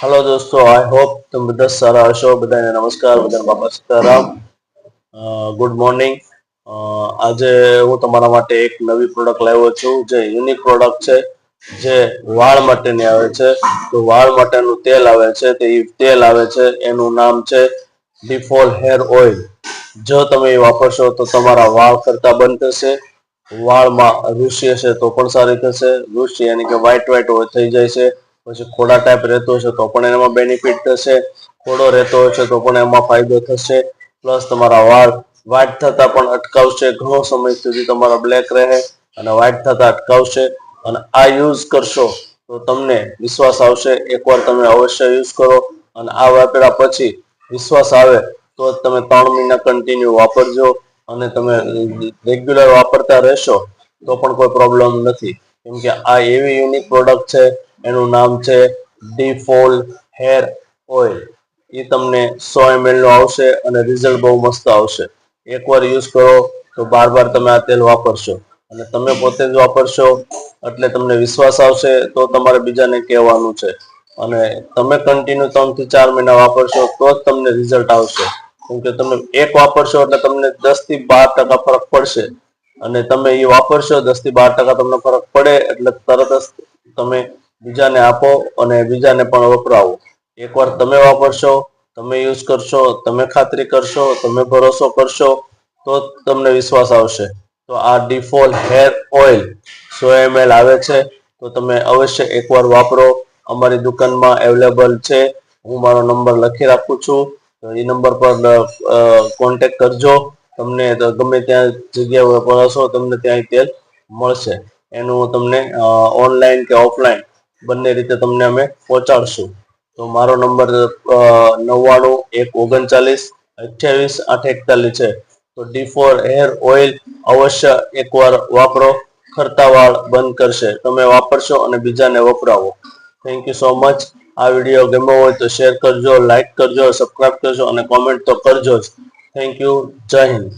Hello दोस्तों, I hope तुम બધા સારા હશો। બધાને નમસ્કાર, બધાને બાપા સીતારામ। Good morning. આજે હું તમારા માટે એક નવી પ્રોડક્ટ લાવ્યો છું જે યુનિક પ્રોડક્ટ છે, જે વાળ માટેની આવે છે। તો વાળ માટેનું તેલ આવે છે, તે તેલ આવે છે એનું નામ છે ડીફોલ હેર ઓઇલ। જો તમે એ વાપરશો તો તમારા વાળ કરતા બંધ થશે। વાળમાં રૂસી હશે તો પણ સારી થશે। રૂસી યાની કે વ્હાઈટ થઈ જાય છે। પછી ખોડા ટાઈપ રહેતો હશે તો પણ એમાં બેનિફિટ થશે। ખોડો રહેતો હશે તો પણ એમાં ફાયદો થશે। પ્લસ તમારા વાળ વ્હાઈટ થતા પણ અટકાવશે। ઘણો સમય સુધી તમારા બ્લેક રહે અને વ્હાઈટ થતા અટકાવશે। અને આ યુઝ કરશો તો તમને વિશ્વાસ આવશે। એકવાર તમે અવશ્ય યુઝ કરો અને આ વાપર્યા પછી વિશ્વાસ આવે તો તમે 3 મહિના કન્ટિન્યુ વાપરજો અને તમે રેગ્યુલર વાપરતા રહેશો તો પણ કોઈ પ્રોબ્લેમ નથી। કેમ કે આ એવી યુનિક પ્રોડક્ટ છે, એનું નામ છે ડીફોલ હેર ઓઇલ। એ તમને 100 ml નો આવશે અને રિઝલ્ટ બહુ મસ્ત આવશે। એકવાર યુઝ કરો તો બાર બાર તમે આ તેલ વાપરશો અને તમે પોતે જ વાપરશો એટલે તમને વિશ્વાસ આવશે તો તમારે બીજાને કહેવાનું છે। અને તમે કન્ટિન્યુ 3 થી 4 મહિના વાપરશો તો જ તમને રિઝલ્ટ આવશે। કેમ કે તમે એક વાપરશો એટલે તમને 10 થી 12% ફરક પડશે અને તમે એ વાપરશો 10 થી 12% તમને ફરક પડે એટલે તરત જ તમે બીજાને આપો અને બીજાને પણ વપરાવો। એકવાર તમે વાપરશો, તમે યુઝ કરશો, તમે ખાતરી કરશો, તમે ભરોસો કરશો તો તમને વિશ્વાસ આવશે। તો આ ડીફોલ હેર ઓઇલ 100 ml આવે છે, તો તમે અવશ્ય એકવાર વાપરો। અમારી દુકાનમાં અવેલેબલ છે। હું મારો નંબર લખી રાખું છું, તો એ નંબર પર કોન્ટેક્ટ કરજો। તમને ગમે ત્યાં જગ્યા પર હશો તમને ત્યાં તેલ મળશે। એનું તમને ઓનલાઈન કે ઓફલાઈન બંને રીતે તમને અમે પહોંચાડશું। તો મારો નંબર 99 139 28 841 છે। તો ડીફોલ હેર ઓઇલ અવશ્ય એકવાર વાપરો, ખરતા વાળ બંધ કરશે। તમે વાપરશો અને બીજાને વપરાવો। Thank you so much. આ વિડીયો ગમ્યો હોય તો શેર કરજો, લાઈક કરજો, સબસ્ક્રાઇબ કરજો અને કોમેન્ટ તો કરજો જ। Thank you. જય હિન્દ।